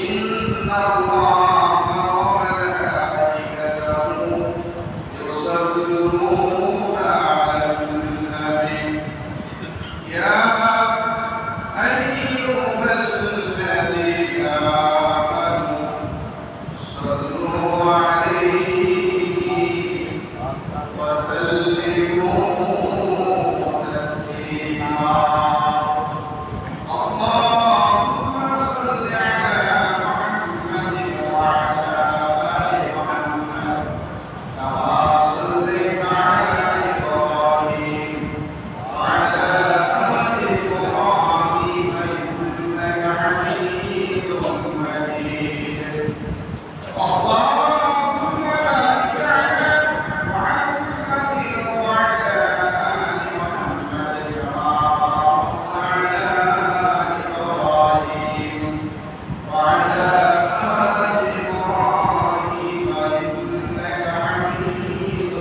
إن الله وملائكته يصلون على النبي يا أيها الذين آمنوا صلوا عليه وسلموا تسليما اللهم صل على محمد وعلى آل محمد كما صليت على إبراهيم وعلى آل إبراهيم إنك حميد مجيد اللهم بارك على محمد وعلى آل محمد كما باركت على إبراهيم وعلى آل إبراهيم إنك حميد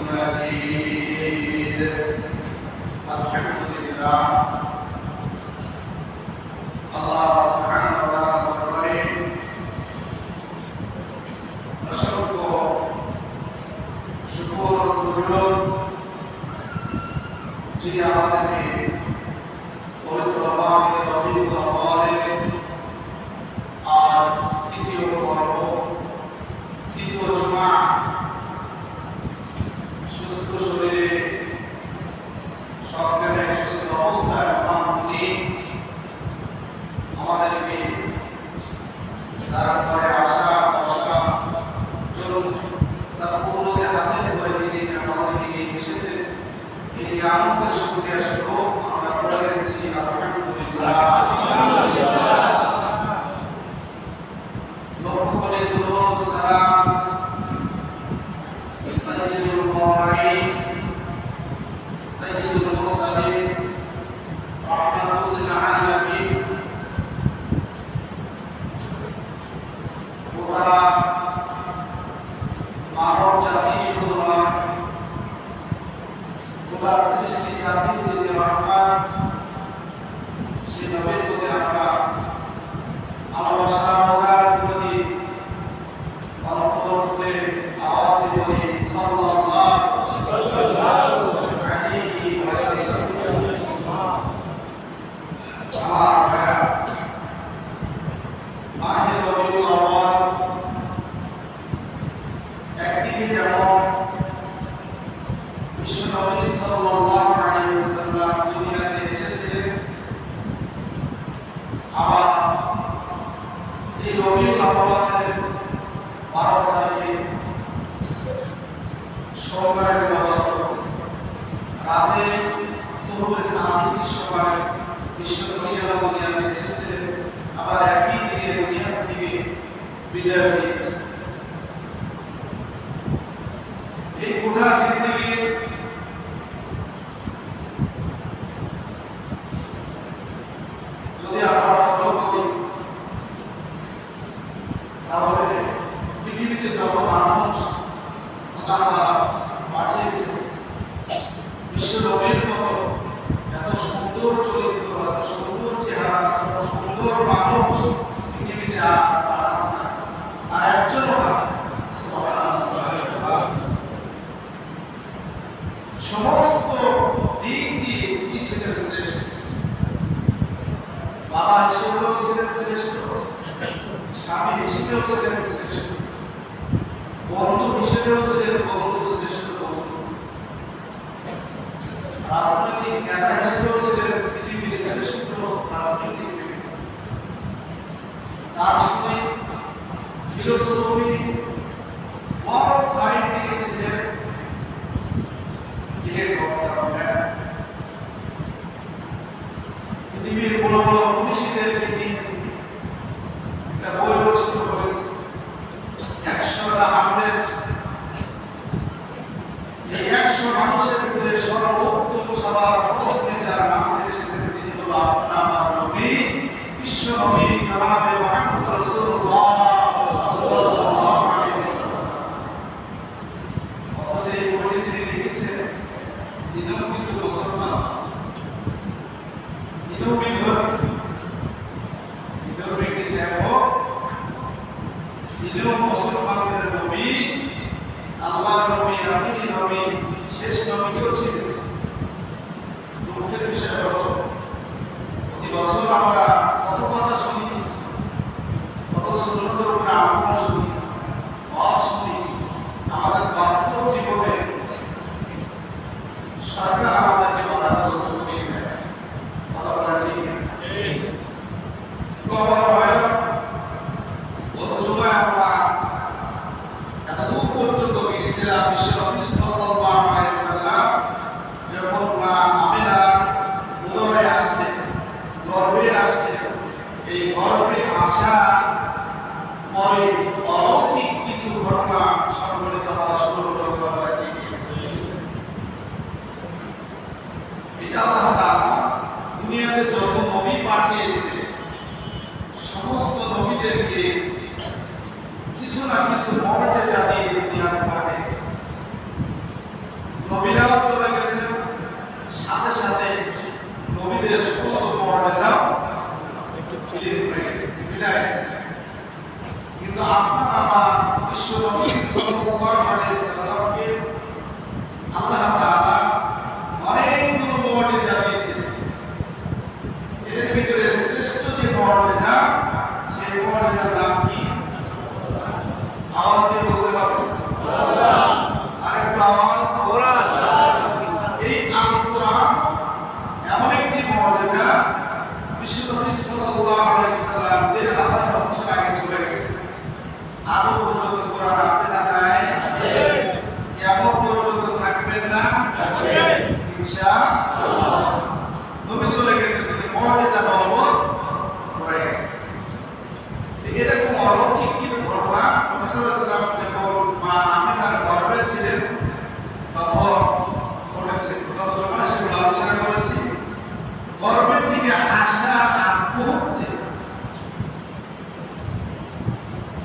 مجيد الحمد لله الله سبحانه وتعالى অসংখ্য শুকর সুজুদ যিনি আমাদেরকে পবিত্র বাণীকে তৌফিক দান করেন আর তৃতীয় পর্ব তৃতীয় জুমা সুস্থ শরীরে সকলের সুস্থ অবস্থায় তিনি আমাদেরকে তার ঘরে আসা বসা চলুন তার পূর্ণকে হাতে ধরে তিনি আমাদেরকে নিয়ে এসেছেন এই আনন্দের শুকরিয়া স্বরূপ আমরা পড়ে গেছি আলহামদুলিল্লাহ লক্ষ করে দুরূদ সালাম সাইয়্যিদুল মুরসালিন সাইয়্যিদুল মুরসালিন রাহমাতুল লিল আলামিন গোটা মানব জাতি শুধু নয় গোটা সৃষ্টি জাতির যদি রহমান সে নবীর প্রতি আমরা ভালোবাসা ওনার প্রতি অন্তর খুলে আওয়াজ দিয়ে বলি সাল্লাল্লাহু আলাইহি ওয়াসাল্লাম আমার ভাইরা মাহে রবিউল আউয়াল একদিকে যেমন বিশ্বনবী সাল্লাল্লাহু আলাইহি ওয়াসাল্লাম দুনিয়াতে এসেছিলেন আবার এই রবিউল আউয়ালের 12 তারিখে সোমবারের ইবাদত রাতে সুবহে সাদিকের সময় বিশ্বনবী দুনিয়াতে এসেছিলেন আবার একই দিনে দুনিয়া থেকে বিদায় নিয়েছেন এই গোটা জিন্দেগি যদি আমরা ফলো করি তাহলে পৃথিবীতে যত মানুষ আল্লাহ পাঠিয়েছেন বিশ্ব নবীর মতো এত সুন্দর চরিত্র এত সুন্দর চেহারা এত সুন্দর মানুষ পৃথিবীতে আর পাঠান না আর একজনও না সমস্ত দিক দিয়ে তিনি ছিলেন শ্রেষ্ঠ বাবা হিসেবেও ছিলেন শ্রেষ্ঠ স্বামী হিসেবেও ছিলেন শ্রেষ্ঠ বন্ধু হিসেবেও ছিলেন বন্ধু শ্রেষ্ঠ বন্ধু রাজনৈতিক নেতা হিসেবেও ছিলেন পৃথিবীর শ্রেষ্ঠ রাজনৈতিক তার সময় ফিলোসফি बहुत साइड दिए ছিলেন গ্রেট গভর্নর পৃথিবীর বড় বড় মনীষীদেরকে নিয়ে একটা বই রচনা করেছে 100টা হামলেট এই 100 মানুষের ভিতরে সর্বোত্তম সবার প্রথমে যার নাম এসেছে তিনি হলো আপনার নবী বিশ্ব নবী জনাবে মুহাম্মদ রাসূলুল্লাহ সাল্লাল্লাহু আলাইহি ওয়াসাল্লাম অতসে বই যিনি লিখেছেন তিনিও কিন্তু মুসলমান তিনিও বিধর্মী দেখো তিনিও মুসলমানদের নবী, আল্লাহর নবী, আখিরি নবী, শেষ নবীকেও চিনেছে। দুঃখের বিষয় হলো প্রতি বছর আমরা কত কথা শুনি, কত সুন্নতের উপরে আমল শুনি, ওয়াজ শুনি, আমাদের বাস্তব জীবনে সরকার আমাদেরকে বাধাগ্রস্ত করে দেয়। কথা বলা ঠিক না? গত জুমায় আমরা এতদূর পর্যন্ত গিয়েছিলাম বিশ্বনবী সাল্লাল্লাহু আলাইহি সাল্লাম যখন মা আমিনা উদরে আসলেন, গর্ভে আসলেন, এই গর্ভে আসা পরে অলৌকিক কিছু ঘটনা সংঘটিত হওয়া শুরু হলো। কথা ঠিক না? এটা আল্লাহ তাআলা দুনিয়াতে যত নবী পাঠিয়েছে সমস্ত নবীদেরকে কিছু না কিছু মুআজিজা দিয়ে দুনিয়াতে পাঠিয়েছে। নবীরাও চলে গেছেন, সাথে সাথে নবীদের সমস্ত মুআজিজা বিলীন হয়ে গেছে, বিদায় গেছে। কিন্তু আপনার আমার বিশ্বনবী সাল্লাল্লাহু আলাইহি সাল্লামকে আল্লাহ তাআলা অনেকগুলো মুআজিজা দিয়েছেন। এর ভিতরে শ্রেষ্ঠ যে মুআজিজা, সেই মুআজিজার নাম কি? আওয়াজ দিয়ে বলতে হবে। আরেকটু আওয়াজ। এই আল কোরআন এমন একটি মুআজিজা, বিশ্বনবী সাল্লাল্লাহু আলাইহি সাল্লাম ১,৫০০ বছর আগে চলে গেছে। আজও পর্যন্ত কোরআন আছে না নাই? আছে। কিয়ামত পর্যন্ত থাকবেন না? থাকবে ইনশাআল্লাহ। নবী চলে গেছে কিন্তু মুআজিজা বলবৎ রয়ে গেছে। এরকম অলৌকিক কিছু ঘটনা নবী সাল্লাল্লাহু আলাইহি সাল্লাম যখন মা আমিনার গর্ভে ছিলেন তখন ঘটেছে। গত জমায় সেগুলো আলোচনা করেছি। গর্ভে থেকে আসার আগ মুহূর্তে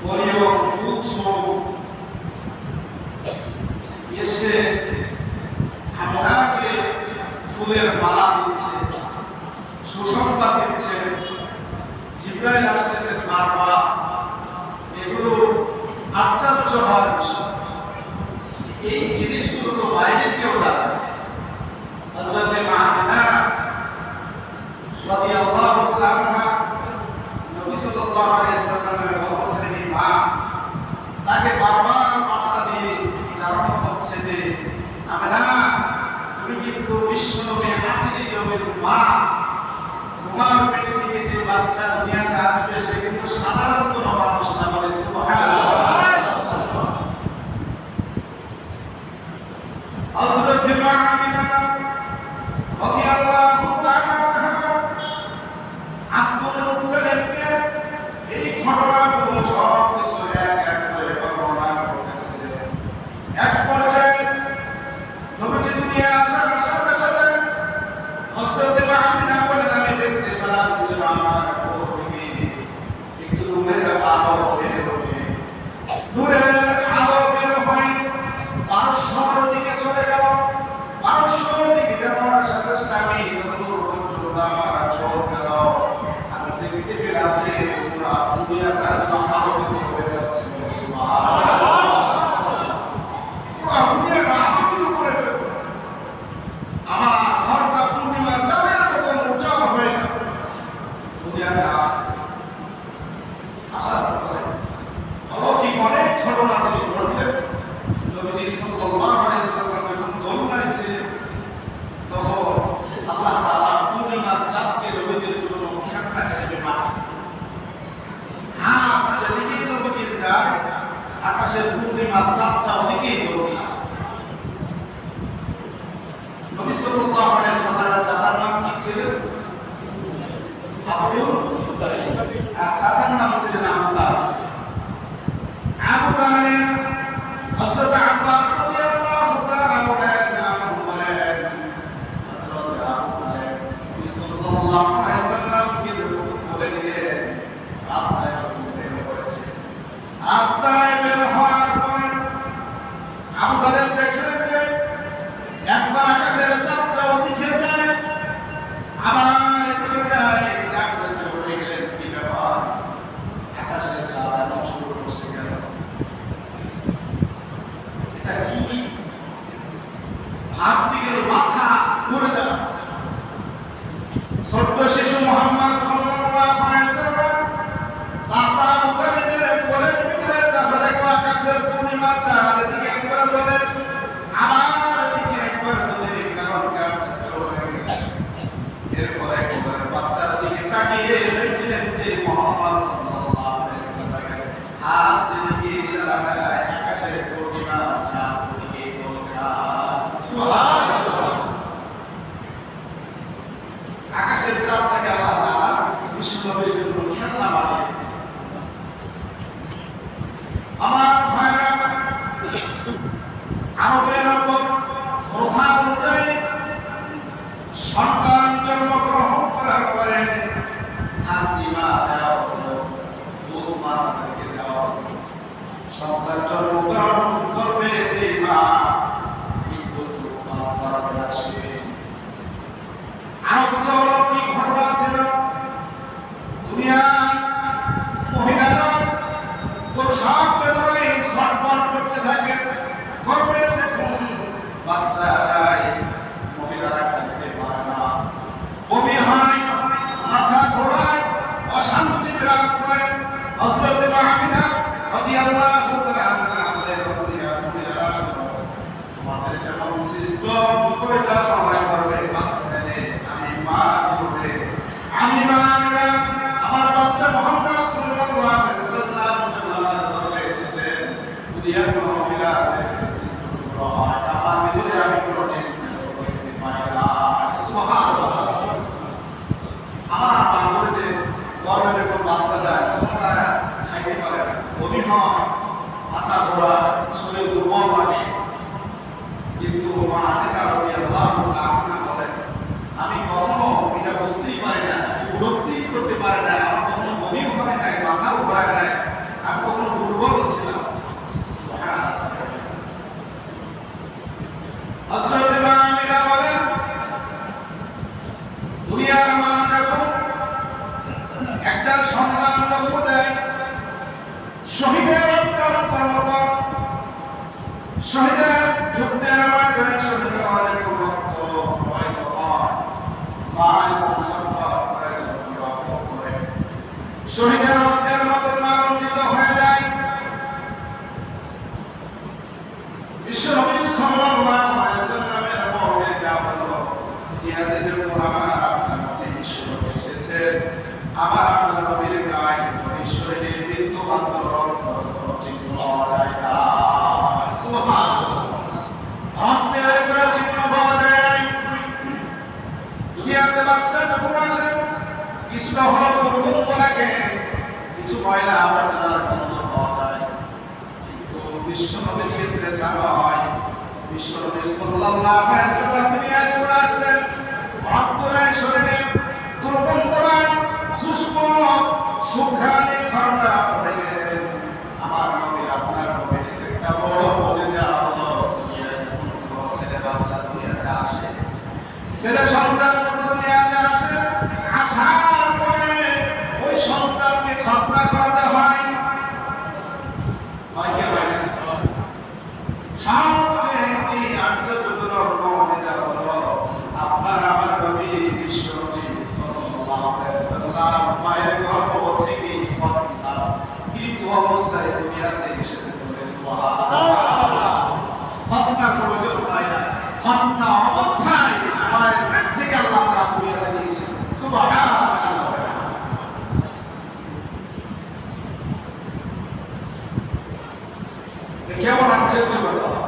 মরিয়ম পুত্র এসে আমিনাকে ফুলের মালা দিচ্ছে, সুসংবাদ দিচ্ছে, জিবরাইল আসতেছেন বারবার। এগুলো আশ্চর্য হওয়ার বিষয়। এই জিনিসগুলো তো বাইরে কেউ জানে না। হযরত আমিনা রাদিয়াল্লাহু তাআলা নবী সাল্লাল্লাহু আলাইহি সাল্লামের গর্ভধারিণী মা, তাকে বারবার বার্তা দিয়ে জানানো হচ্ছে যে আমিনা, তুমি কিন্তু বিশ্বনবী আখিরি নবীর মা। তোমার পেট থেকে যে বাচ্চা দুনিয়াতে আসবে সে কিন্তু সাধারণ কোনো মানুষ না। বলে সুবহানাল্লাহ। হযরত আমিনা রাদিয়াল্লাহু তাআলা আব্দুল মুত্তালিবকে এই ঘটনাগুলো সব কিছু এক এক করে বর্ণনা করতেছিলেন। এক পর্যায়ে নবীজি দুনিয়া আসার সাথে সাথে হযরত আমিনা বলেন, আমি দেখতে পেলাম যে আমার কোল থেকে একটু নূরের আলো বের হচ্ছে। নূরের আলো বের হয় পারস্যর দিকে চলে গেল। পারস্যর দিকে যাওয়ার সাথে সাথে আমি যতদূর পর্যন্ত আমার চোখ গেল, আমি দেখতে পেলাম যে পুরো দুনিয়াটা আলোকিত হয়ে যাচ্ছে। সুবহানাল্লাহ। পুরো দুনিয়াটা আলোকিত করে ফেলল। আমার ঘরটা পূর্ণিমা চাঁদের মতো উজ্জ্বল হয়ে গেল। দুনিয়াতে আসার পরে অলৌকিক অনেক ঘটনা তিনি ঘটলেন। নবী সাল্লাল্লাহু আলাইহি সাল্লাম যখন জন্মাই ছিলেন তখন আল্লাহ তাআলা পূর্ণিমার চাঁদকে নবীদের জন্য খেলনা হিসেবে পাঠান। যেদিকেই নবীকে যায় আকাশের পূর্ণিমার চাঁদটা ওদিকেই দৌড়। নবী সাল্লাল্লাহু আলাইহি সাল্লামের দাদার নাম কি ছিল? Abdul Muttalib. আর চাচার নাম ছিলেন আবু তালিব। আবু তালিব হযরত আব্বাস রাদিয়াল্লাহু তাআলা বলেন, হযরত আবু তালিব নবী সাল্লাল্লাহু আলাইহি সাল্লামকে বলে দিলেন রাস্তায় বের হয়েছে। রাস্তায় বের হওয়ার পরে আবু তালিব দেখলেন যে একবার আকাশের চাঁদটা ওদিকে যায়, আবার এদিকে যায়। ডাক্তার চলে গেলেন, কি ব্যাপার? হাত যেদিকে ইশারা করে আকাশের পূর্ণিমা চাঁদ ওদিকে গোলখা। সুবহানাল্লাহ। আকাশের চাঁদটাকে আল্লাহ তাআলা বিশ্বনবীর জন্য খেলনা বানিয়ে আমার ভাইরা আরবের প্রথা অনুযায়ী সন্তান জন্মগ্রহণ করার পরে হাতিমা দেওয়া হতো, দুধ মাতাকে দেওয়া হতো। সন্তান জন্মগ্রহণ করবে এই মা কিন্তু করাবে না সে। আরো কিছু অলৌকিক ঘটনা ছিল। দুনিয়া মহিলারা প্রসব বেদনায় ছটফট করতে থাকে। গর্ভে যখন বাচ্চা যায় মহিলারা খেতে পারে না, বমি হয়, মাথা ঘোরায়, অশান্তি বিরাজ করে। হযরত আমিনা রাদিয়াল্লাহু তাআলা আমাদের মহিলারা শোনো, তোমাদের যেমন সিদ্ধম করে দাও আমায় করবে বাচ্চা নেই, আমি মা হবে, আমি মা আমিনা আমার বাচ্চা মুহাম্মদ সাল্লাল্লাহু আলাইহি ওয়াসাল্লাম আমার ঘরে এসেছেন। দুনিয়ার কোন মহিলা আমার ভিতরে আমি কোনদিন দেখতে পাই না। সুবহানাল্লাহ। আমার মা বলেছেন গর্ভে যখন বাচ্চা যায় তখন তারা খাইতে পারে না, বমি হয়, মাথা ঘোরা, শরীর দুর্বল লাগে। কিন্তু মা আতিকা রাদিয়াল্লাহু তাআলা বলেন, আমি কখনো এটা বুঝতেই পারি না, উপলব্ধি করতে পারি না, আমার কখনো বমি হয় নাই, মাথা ঘোরায় নাই, আমি কখনো দুর্বল ছিলাম। সুবহানাল্লাহ। হযরত আমিনা বলেন, দুনিয়ার মা যখন একটা সন্তান জন্ম দেয়, শহীদের রক্তের মতো, শহীদের যুদ্ধের ময়দানে শহীদের অনেক রক্ত প্রবাহিত হয়। মা এবং সন্তান করে যখন রক্ত করে শহীদের রক্তের মতো রঞ্জিত হয়ে যায়। বিশ্বনবী সাল্লাল্লাহু আলাইহি ওয়াসাল্লামের মনে যা হলো, ইহাদের জন্য আমার আপনার নবী বিশ্বনবী এসেছেন, আমার আপনার নবীর গায়ে ঈশ্বরের মৃত্যু আন্দোলন কোনো চিহ্ন পাওয়া যায় না। সুবহানাল্লাহ। রক্তের কোনো চিহ্ন পাওয়া যায় নাই। দুনিয়াতে বাচ্চা যখন আসে কিছুটা হলো দুর্গন্ধ লাগে, কিছু ময়লা আবর্জনার গন্ধ পাওয়া যায়, কিন্তু বিশ্বনবীর ক্ষেত্রে তা নয়। বিশ্বনবী সাল্লাল্লাহু আলাইহি ওয়াসাল্লাম দুনিয়ায় চলে আসছেন, রক্ত নাই শরীরে, দুর্গন্ধ নাই, খুশবু সুঘ্রাণে ঠান্ডা পড়ে গেলেন। আমার নবী আপনার নবীর একটা বড় মুজিজা হলো, দুনিয়ায় যখন কোনো ছেলে বাচ্চা দুনিয়াতে আসে, ছেলে সন্তান যখন দুনিয়াতে আসে, আসার পরে ওই সন্তানকে খতনা করাতে হয়। হয় কি হয় না? সবচেয়ে একটি আশ্চর্যজনক মুজিজা হলো আপনার আমার নবী বিশ্বনবী সাল্লাল্লাহু আলাইহি ওয়াসাল্লাম মায়ের গর্ভ থেকে খতনা কৃত অবস্থায় দুনিয়াতে এসেছেন। বলে সুবহানাল্লাহ। খতনা প্রয়োজন হয় না, খতনা অবস্থায় মায়ের পেট থেকে আল্লাহ তাআলা দুনিয়াতে নিয়ে এসেছেন। সুবহানাল্লাহ। কেমন আশ্চর্য ব্যাপার!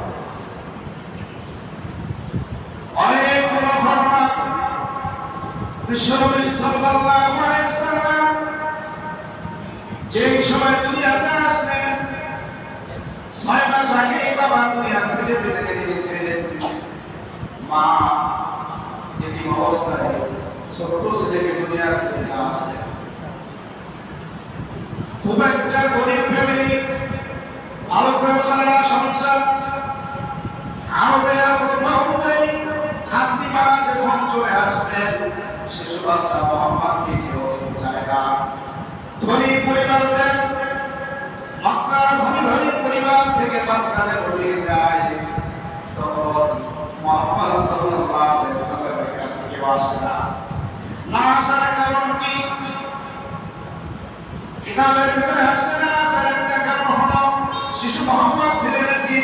অনেকগুলো ঘটনা বিশ্বনবী সাল্লাল্লাহু আলাইহি ওয়াসাল্লাম যেই সময় দুনিয়াতে আসলেন, 6 মাস আগে বাবা দুনিয়া থেকে বিদায় নিয়েছিলেন। মা এতিম অবস্থায় ছোট ছেলেকে দুনিয়া থেকে নিয়ে আসলেন। খুব একটা গরিব ফ্যামিলি, আলো করে চলে না সংসার। আরবের প্রথা অনুযায়ী হাতিমা যখন চলে আসলেন, শিশু বাচ্চা মুহাম্মদকে কেউ দিতে চায় না। ধনী পরিবারদের, মক্কার ধনী পরিবার থেকে বাচ্চাদের নিয়ে যায়, তখন মুহাম্মদ সাল্লাল্লাহু আলাইহি ওয়াসাল্লামের কাছে কেউ আসে না। না আসার কারণ কি? কিতাবের ভিতরে আসছে না আসার একটা কারণ হলো শিশু মুহাম্মদ ছিলেন নাকি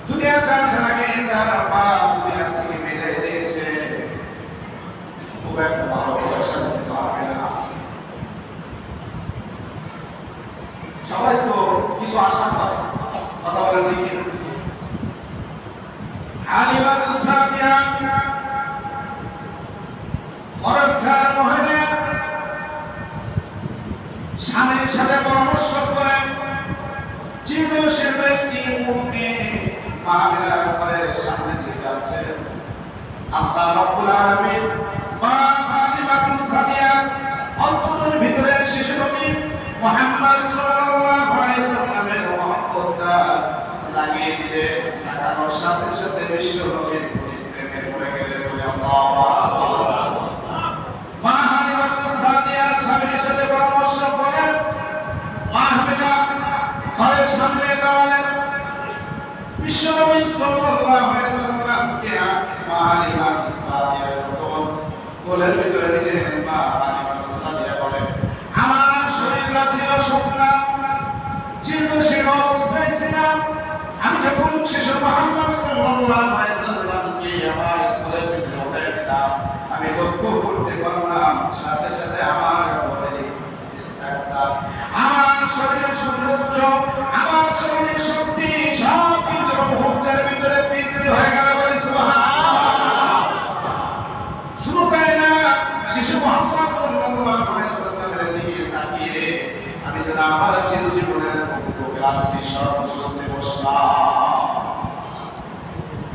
দুনিয়াতে আসার আগে তার মা দুনিয়া থেকে বিদায় দিয়েছে। খুব একটা ভালো পয়সা করতে পারবে না। সবাই তো কিছু আশা করে, কথা বলে ঠিক কিনা? হালিমাতুস সাদিয়া ফরজগার মহিলা স্বামীর সাথে পরামর্শ করে চিরশীল একটি মুখে মাহফিলের ঘরের সামনে দিয়ে যাচ্ছে। আল্লাহ রাব্বুল আলামিন মা হালিমাতুস সাদিয়া অন্তরের ভিতরে শিশু নবী মুহাম্মদ সাল্লাল্লাহু আলাইহি সাল্লামের মহব্বতটা লাগিয়ে দিলে, লাগানোর সাথে সাথে বিশ্ব নবীর প্রতি প্রেমে পড়ে গেলেন। আল্লাহু আকবার। মা হালিমাতুস সাদিয়া স্বামীর সাথে পরামর্শ করেন, মাহফিলা ঘরের সামনে দাঁড়ালেন। বিশ্ব নবী সাল্লাল্লাহু আলাইহি সাল্লামকে মা হালিমাতুস সাদিয়া যখন কোলের ভিতরে নিলেন, মা হালিমাতুস সাদিয়া বলেন, আমার শরীরটা ছিল শুকনা, জীর্ণশীর্ণ অবস্থায় ছিলাম। আমি যখন শিশু মুহাম্মদ সাল্লাল্লাহু আলাইহি সাল্লামকে আমার কোলের ভিতরে উঠাই দিলাম, আমি লক্ষ্য করতে পারলাম সাথে সাথে আমার বডির স্ট্রাকচার, আমার শরীরের সৌন্দর্য, আমার শরীরের শক্তি সব কিছু মুহূর্তের ভিতরে বৃদ্ধি হয়ে গেল। বলে সুবহানাল্লাহ। শুধু তাই না, শিশু মুহাম্মদ সাল্লাল্লাহু আলাইহি সাল্লামের দিকে তাকিয়ে আমি যেন আমার চিরজীবনের মুক্তকে আজকে সর্বজনতে বসলাম।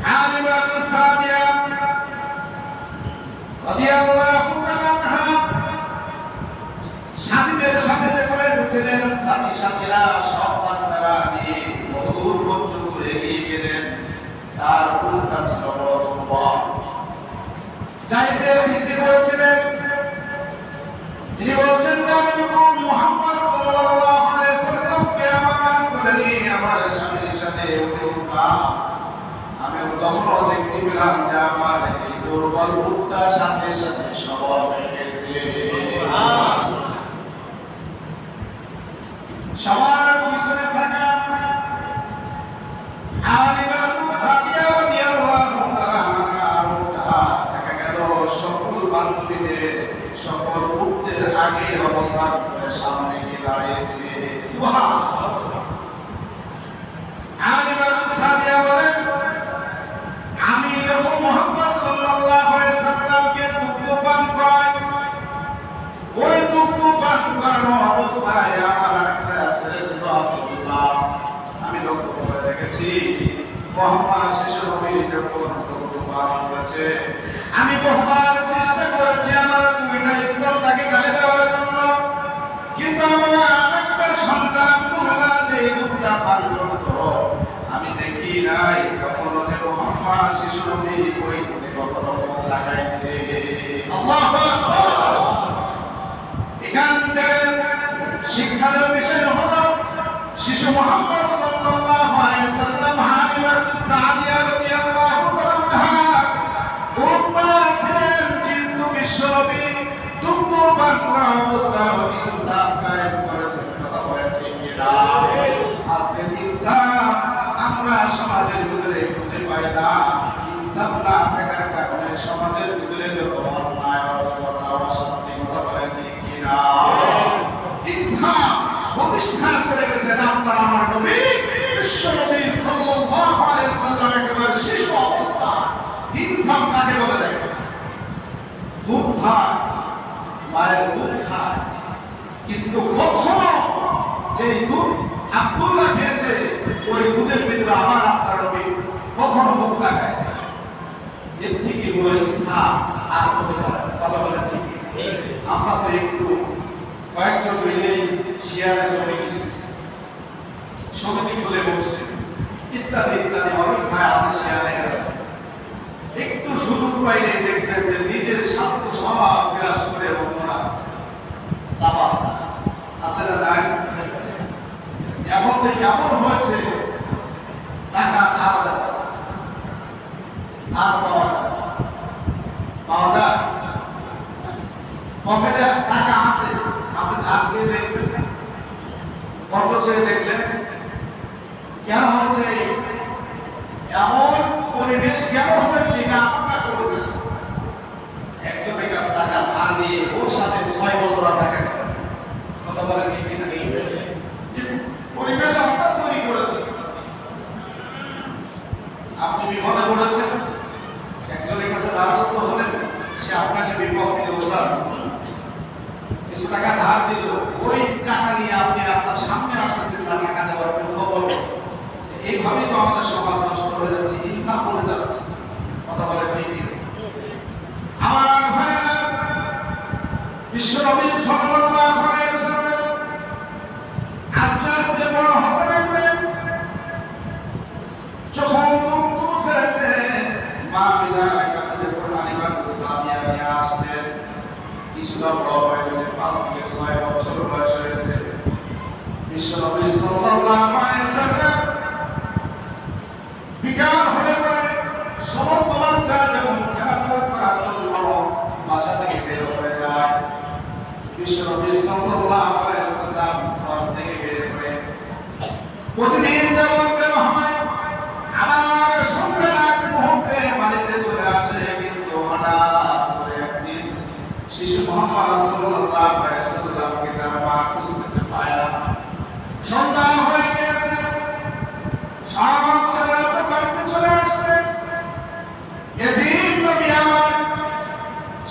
হালিমাতুস সাদিয়া রাদিয়াল্লাহু তাআলা আনহা সাথীদের সাথে করে গেছিলেন। সাথীরা সব বাচ্চারা নিয়ে বহুদূর পর্যন্ত এগিয়ে গেলেন। তার উল্টা ছিল বড় দুর্বল, যাইতে পিছিয়ে পড়েছিলেন। তিনি বলছেন, আমি যখন মুহাম্মদ সাল্লাল্লাহু আলাইহি সাল্লামকে আমার কোলে নিয়ে আমার স্বামীর সাথে উঠে উঠলাম, আমি তখনও দেখতে পেলাম যে আমার এই দুর্বল রূপটা সাথে সাথে সবল হয়ে গেছে। সবার পিছনে থাকা হালিমাতুস সাদিয়া রাদিয়াল্লাহু তাআলা দেখা গেল সকল বান্ধবীদের, সকল পুরুষদের আগে অবস্থান করে সামনে গিয়ে দাঁড়িয়েছে। সুবহানাল্লাহ। হালিমাতুস সাদিয়া বলেন, আমি যখন মুহাম্মদ সাল্লাল্লাহু আলাইহি সাল্লামকে দুগ্ধ পান করাই, ওই দুগ্ধ পান করানো অবস্থায় আমার একটা ছেলে ছিল আব্দুল্লাহ। আমি লক্ষ্য করে দেখেছি মুহাম্মদ শিশু নবী যখন দুগ্ধ পান করেছে, আমি বহুবার চেষ্টা করেছি আমার দুইটা স্তনটাকে গালে দেওয়ার জন্য, কিন্তু আমার আরেকটা সন্তান আব্দুল্লাহ যে দুধটা পান করত, আমি দেখি নাই কখনো যে মুহাম্মদ শিশু নবী ওই দুধে কখনো মুখ লাগাইছে। আল্লাহু আকবার। এখান থেকে শিক্ষার বিষয় হলো শিশু মুহাম্মদ সাল্লাল্লাহু আলাইহি সাল্লাম হালিমাতুস সাদিয়া রাদিয়াল্লাহু তাআলা ছিলেন, কিন্তু বিশ্ব নবী দুগ্ধ পান করা অবস্থায় ইনসাফ কায়েম করেছেন। কথা বলেন ঠিক কিনা? আজকে ইনসাফ আমরা সমাজের ভিতরে খুঁজে পাই না। ইনসাফ না থাকার কারণে সমাজের ভিতরে যত অন্যায়, অরাজকতা, অশান্তি, কথা বলেন ঠিক কিনা? ইনসাফ প্রতিষ্ঠা করে গেছেন আপনার আমার নবী বিশ্ব নবী সাল্লাল্লাহু আলাইহি সাল্লাম। একেবারে শিশু অবস্থা ইনসাফ কাকে বলে দেখো? দুধ খায়, মায়ের দুধ খায়, কিন্তু কখনো যে দুধ আব্দুল্লাহ খেয়েছে ওই দুধের ভিতরে আমার আপনার নবী কখনো মুখ লাগায় না। এর থেকে বলে ইনসাফ আর হতে পারে। কথা বলে ঠিক। আমরা তো একটু কয়েকজন মিলেই শেয়ারে জমি কিনেছি, সমিতি খুলে বসছে, ইত্যাদি ইত্যাদি অনেক ভাই আছে শেয়ারে। একটু সুযোগ পাইলে দেখবেন যে নিজের স্বার্থ স্বভাব বিরাজ করে অন্যরা লাফান আছে না নাই? এখন তো এমন হয়েছে টাকা ধার দেওয়া আর পাওয়া যায়, পকেটে টাকা আছে, আপনি ধার চেয়ে দেখবেন, কত চেয়ে দেখলেন, কেন হয়েছে? এমন পরিবেশ কেমন হয়েছে? আমরা করেছি একজনের কাছে টাকা ধার নিয়ে ওর সাথে 6 বছর টাকা কথা বলে ঠিক কিনা? বিপদে পড়েছেন, একজনের কাছে দ্বারস্থ হলেন, সে আপনাকে বিপদ থেকে উদ্ধার করল, কিছু টাকা ধার দিল, ওই টাকা নিয়ে আপনি আপনার সামনে আসতেছেন না টাকা দেওয়ার কোনো খবর। এইভাবেই তো আমাদের সমাজ নষ্ট হয়ে যাচ্ছে, হিংসা পড়ে যাচ্ছে। কথা বলে ঠিক কি? আমার ভাইরা, বিশ্বনবী সাল্লাল্লাহু আলাইহি ওয়াসাল্লাম আস্তে আস্তে বড় হতে লাগলেন, যখন দুধ ছেড়েছে, মা বিলালের কাছে যখন আলিবাতুল সাদিয়া নিয়ে আসলেন, কিছুটা বড় হয়েছে, 5 থেকে 6 বছর বয়স হয়েছে। বিশ্বনবী সাল্লাল্লাহু আলাইহি ওয়াসাল্লাম বিকাল হলে পরে সমস্ত বাচ্চা যেমন খেলাধুলা করার জন্য বাসা থেকে বের হয়ে যায়, বিশ্বনবী সাল্লাল্লাহু আলাইহি ওয়াসাল্লাম ঘর থেকে বের হয়ে প্রতিদিন যেমন বের হয়, আবার সন্ধ্যার আগ মুহূর্তে বাড়িতে চলে আসে। কিন্তু হঠাৎ করে একদিন শিশু মুহাম্মদ সাল্লাল্লাহু আলাইহি ওয়াসাল্লামকে তার মা খুঁজতেছে, পায় না। সন্ধ্যা হয়ে গেছে, সব ছেলেরা তো বাড়িতে চলে আসছে। এদিন নবী আমার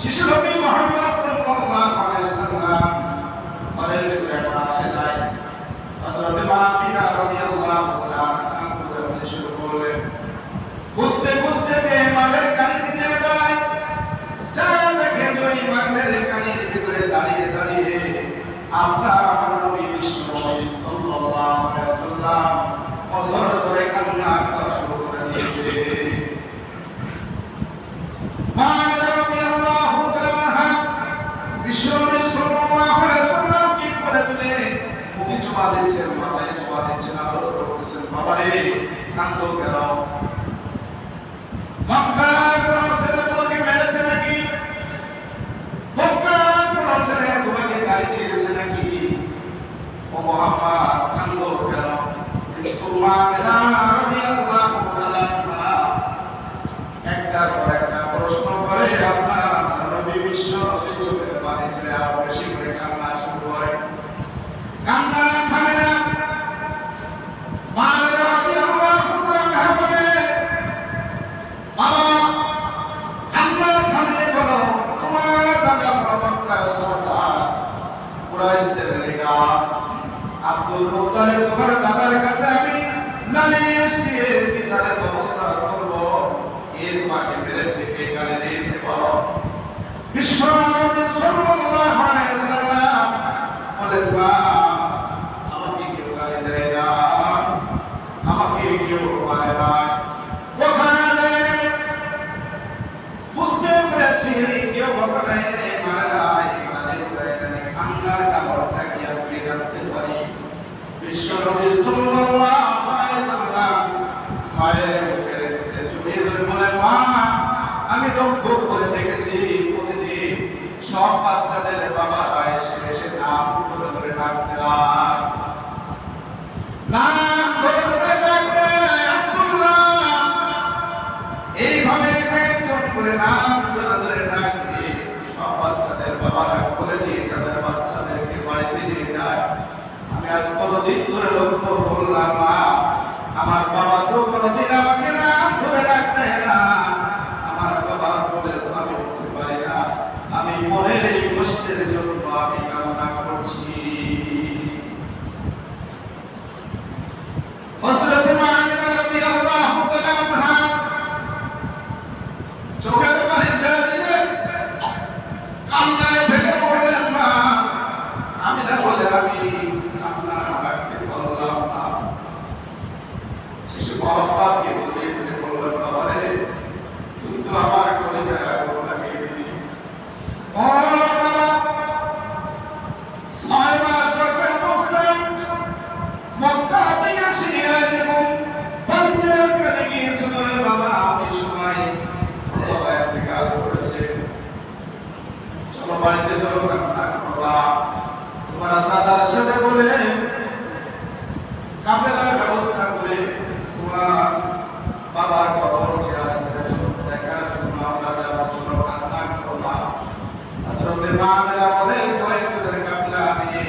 শিশু নবী মুহাম্মদ সাল্লাল্লাহু আলাইহি ওয়াসাল্লাম ঘরের ভিতরে এখন আসে নাই। হযরত মা আমিনা রাদিয়াল্লাহু তাআলা খুঁজতে শুরু করলেন, খুঁজতে খুঁজতে মালের কানি দিতে দাঁড়ায়, যা দেখে ওই মালের কানির ভিতরে দাঁড়িয়ে দাঁড়িয়ে আপনার আমার নবী বিশ্বনবী সাল্লাল্লাহু আলাইহি ওয়াসাল্লাম অজরে জোরে কান্না করা শুরু করে দিয়েছে। মা আমিনা রাদিয়াল্লাহু তাআলা বিশ্বনবী সাল্লাল্লাহু আলাইহি ওয়াসাল্লাম কি করে দিলে মুখে চুমা দিচ্ছেন, মাথায় চুমা দিচ্ছেন, আদর করতেছেন। বাবারে কান্দো কেন? মক্কার কোন ছেলে তোমাকে মেরেছে নাকি? মক্কার কোন ছেলে তোমাকে গালি দিয়েছে নাকি? ও মুহাম্মদ কান্দো কেন? কিন্তু মা আমিনা রাদিয়াল্লাহু তাআলা একটার পর একটা প্রশ্ন করে আপনার নবী বিশ্ব চোখের পানি ছেড়ে আরো বেশি করে কান্না শুরু করে। কান্না থামে না। মা আমিনা রাদিয়াল্লাহু তাআলা বলে, বাবা কান্না থামিয়ে বলো, তোমার দাদা মক্কার সরদার কুরাইশদের লিডার আব্দুল মুত্তালিব তোমার দাদার কাছে আমি নালিশ দিয়ে বিচারের ব্যবস্থা করব। এর মাকে মেরেছে, কে গালি দিয়েছে বলো। বিশ্বনবী সাল্লাল্লাহু আলাইহি ওয়াসাল্লাম বলেন, মা আমাকে কেউ গালি দেয় না, আমাকে কেউ মারে না, ওখানে বুঝতে পেরেছি কেউ বকা দেয় নাই, মারে নাই, গালি দেয় নাই। কান্নার কারণটা কি আপনি জানতে পারি? বিশ্বনবী সাল্লাল্লাহু আলাইহি ওয়াসাল্লাম মায়ের মুখের ভিতরে জড়িয়ে ধরে বলে, মা আমি লক্ষ্য করে দেখেছি প্রতিদিন সব বাচ্চাদের বাবারা এসে এসে নাম ধরে ধরে ডাক দেয়, নাম ধরে ধরে ডাক দেয়, আব্দুল্লাহ। এইভাবে একজন করে নাম ধরে ধরে ডাক দিয়ে সব বাচ্চাদের বাবারা বলে দিয়ে তাদের বাচ্চাদেরকে বাড়িতে নিয়ে যায়। আমি আজ কতদিন ধরে লক্ষ্য করলাম, মা আমার বাবা তো কোনোদিন আমাকে নাম ধরে ডাকতে না, আমার বাবা বলে তো আমি বলতে পারি না। আমি মনের এই কষ্টের জন্য আমি কামনা করছি। হযরত মা আমিনা রাদিয়াল্লাহু তাআলা চোখের পানি ছেড়ে দিলেন, কান্নায় ভেঙে পড়লেন। মা আমিনা বলে, আমি কান্না রাখতে পারলাম না। শিশু বাবাকে বলে বললেন, বাবা রে তুই তো আমার কলিজায় আগুন লাগিয়ে দিলি। ও বাবা 6 মাস গর্ভে অবস্থায় মক্কা থেকে সিরিয়ায় এবং বাড়িতে কাজে গিয়েছিল। বাবা এই সময় বাবা ইন্তেকাল করেছে, চলো বাড়িতে চলো, কান্না করবা। তোমার দাদার সাথে বলে কাফেলার ব্যবস্থা করে তোমার বাবার কবর জিয়ারতের জন্য দেখার জন্য আমরা যাব, চলো কান্না করো না। হযরত মা আমিনা বলে, কয়েকজনের কাফেলা নিয়ে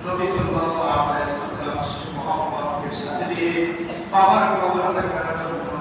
নবী সাল্লাল্লাহু আলাইহি ওয়াসাল্লাম মুহাম্মদকে সাথে নিয়ে বাবার কবর দেখার জন্য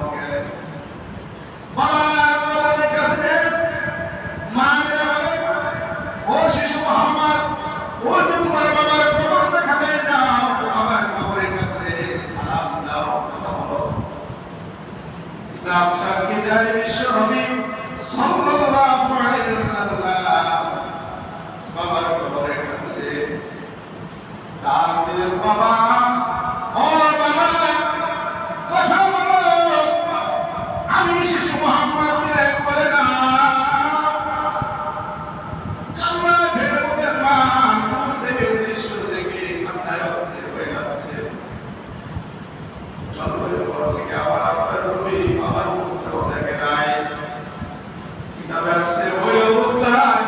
ডাক দিলেন, বাবা, ও বাবা, কথা বলো। আমি শিশু মুহাম্মদকে বলে না, কান্না ভেঙে বলেন, মা, দূর থেকে দৃশ্য দেখে কান্নায় অস্থির হয়ে যাচ্ছে। জন্মের পর থেকে আবার আপনার নবী বাবার মুখটাও দেখে নাই। কিতাবে আছে ওই অবস্থায়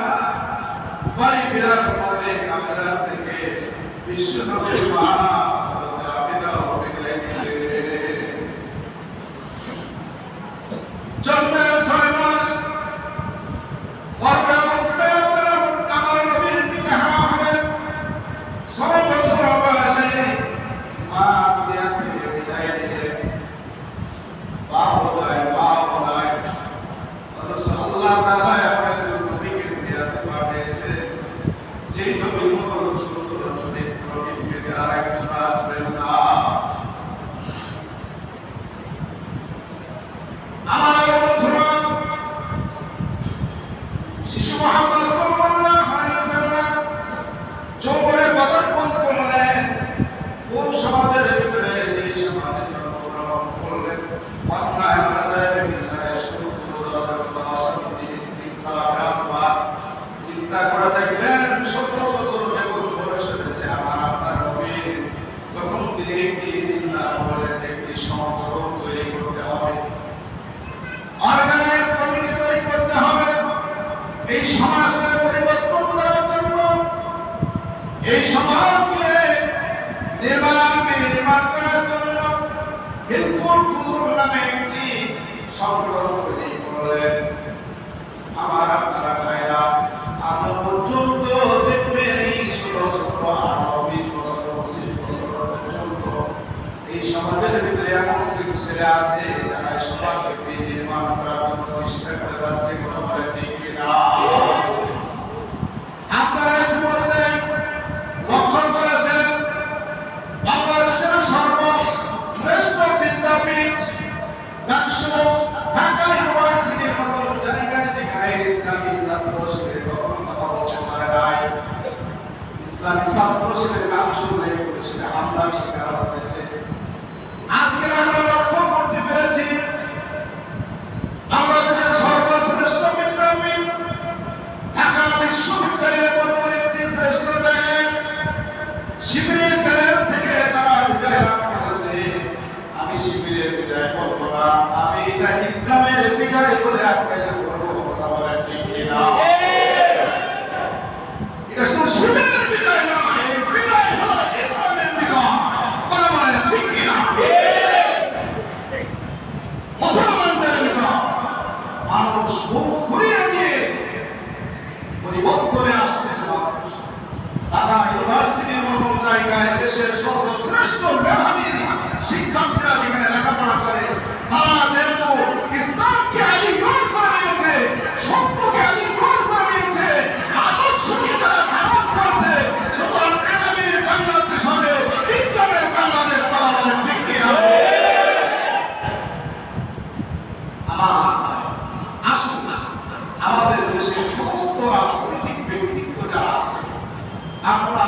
বাড়ি ফেরার পথে কাফেলার থেকে বিশ্বনবীর মা হযরত আমিনাও বিদায় নিলেন। জন্মের 6 মাস গর্ভে অবস্থায় আমার নবীর পিতা হলেন 6 বছর বয়সে মা দুনিয়া থেকে বিদায় নিলেন। বাপ বলায়, মা বলায়, অথচ আল্লাহ তাআলা আমাদের নবীকে দুনিয়াতে পাঠিয়েছে। যে নবীর মতো সুন্দর চরিত্র পৃথিবীতে আর একজন আসবেন না। আমার বন্ধুরা, শিশু মুহাম্মদ সাল্লাল্লাহু আলাইহি ওয়াসাল্লাম যৌবনের পদার্পণ করলেন। কোন সমাজের ভিতরে এই সমাজে জন্মগ্রহণ করলেন? অন্যায় অনাচারে বিচারে সুদূর জলাজগত অশান্তি বিশৃঙ্খলা বিরাজমান। চিন্তা করে দেখলেন 17 বছর যখন বয়স হয়েছে আমার আপনার নবীর, তখন তিনি একটি চিন্তা করলেন যে একটি সংগঠন তৈরি করতে হবে, অর্গানাইজ কমিটি তৈরি করতে হবে এই সমাজকে পরিবর্তন করার জন্য। এই সমাজকে নির্মাণ করার জন্য হিলফুল ফুজুর নামে একটি সংগঠন তৈরি করলেন। আমার আপনারা ভাইরা, আজ পর্যন্ত দেখবেন এই 16, 17, 18, 20 বছর, 25 বছর পর্যন্ত এই সমাজের ভিতরে এমন কিছু ছেলে আছে যারা এই সমাজকে নির্মাণ করার জন্য চেষ্টা করে যাচ্ছে। কথা বলে ঠিক কিনা? আপনারা ইতিমধ্যে লক্ষ্য করেছেন বাংলাদেশের সর্বশ্রেষ্ঠ বিদ্যাপীঠ ঢাকা ইউনিভার্সিটির মতো জায়গায় যেখানে ইসলামী ছাত্র শিবিরের কখন কথা বলতে পারে নাই, ইসলামী ছাত্র শিবিরের নাম শুনলে পুলিশের হামলার শিকার হয়েছে। আজকে আমরা লক্ষ্য করতে পেরেছি বাংলাদেশের সর্বশ্রেষ্ঠ বিদ্যাপীঠ ঢাকা বিশ্ববিদ্যালয়ের মতো একটি শ্রেষ্ঠ জায়গায় শিবিরের ব্যানার থেকে তারা বিজয় লাভ করেছে। আমি শিবিরের বিজয় করবো না, আমি এটা ইসলামের বিজয় বলে আখ্যায়িত করবো। কথা বলেন ঠিক কিনা? এটা শুধু শিবিরের বিজয় নয়, এই বিজয় হলো ইসলামের বিজয়। কথা বলেন ঠিক কিনা? মুসলমানদের বিজয়। মানুষ মুখ ঘুরিয়ে নিয়ে পরিবর্তনে আসতেছে। মানুষ ঢাকা ইউনিভার্সিটির মতো জায়গায় দেশের সর্বশ্রেষ্ঠ মেধাবী শিক্ষার্থীরা যেখানে লেখাপড়া করে, তারা যেহেতু ইসলামকে আলিঙ্গন করে নিয়েছে, সত্যকে আলিঙ্গন করে নিয়েছে, আদর্শকে তারা ধারণ করেছে, সুতরাং আগামীর বাংলাদেশ হবে ইসলামের বাংলাদেশ। তারা বলেন ঠিক কিনা? আসুন আমাদের দেশের সমস্ত রাজনৈতিক ব্যক্তিত্ব যারা আছে, আমরা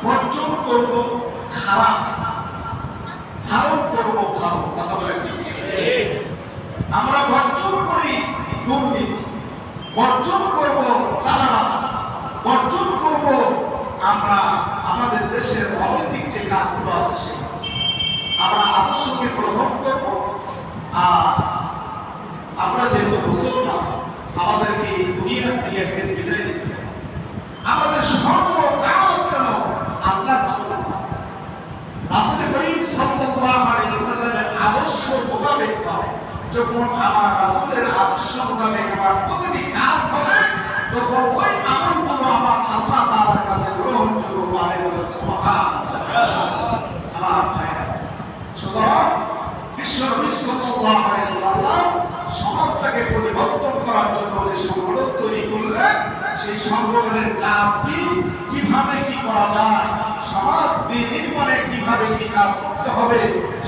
বর্জন করব খারাপ, ধারণ করব ভালো। কথা বলে ঠিক? আমরা বর্জন করি দুর্নীতি, বর্জন করব চালাবাজি, বর্জন করব আমরা আমাদের দেশের অনৈতিক যে কাজগুলো আছে সেগুলো আমরা আদর্শকে গ্রহণ করব। আর আমরা যেহেতু মুসলমান, আমাদেরকে এই দুনিয়া থেকে একদিন বিদায় দিতে হবে। আমাদের সর্বকাল যেন আল্লাহর জন্য রাসূল করিম সাল্লাল্লাহু আলাইহি ওয়াসাল্লামের আদর্শ মোতাবেক হয়। যখন আমার রাসূলের আদর্শ মোতাবেক আমার প্রতিটি কাজ হবে, তখন ওই আমলগুলো আমার আল্লাহ তাআলার কাছে গ্রহণযোগ্য হবে। বলেন সুবহানাল্লাহ। আমার ভাইরা, সুতরাং বিশ্বনবী সাল্লাল্লাহু আলাইহি ওয়াসাল্লাম সমাজটাকে পরিবর্তন করার জন্য যে সংগঠন তৈরি করলেন, সেই সংগঠনের কাজ কিভাবে কি করা যায়, সমাজ নির্মাণে কিভাবে কি কাজ করতে হবে,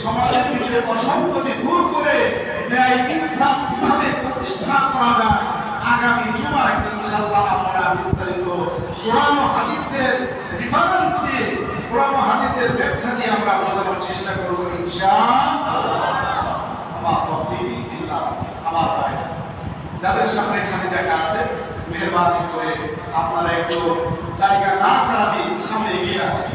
সমাজের ভিতরে অসঙ্গতি দূর করে ন্যায় ইনসাফ কিভাবে প্রতিষ্ঠা করা যায়, আগামী জুমায় ইনশাআল্লাহ আমরা বিস্তারিত কোরআন ও হাদিসের রেফারেন্স দিয়ে কোরআন ও হাদিসের ব্যাখ্যা দিয়ে আমরা বোঝানোর চেষ্টা করব ইনশাআল্লাহ। আমার তৌফিক ইল্লাহ। আমার ভাই যাদের সামনে খালি জায়গা আছে মেহরবানি করে আপনারা একটু জায়গা না ছাড়া দিয়ে সামনে এগিয়ে আসবেন।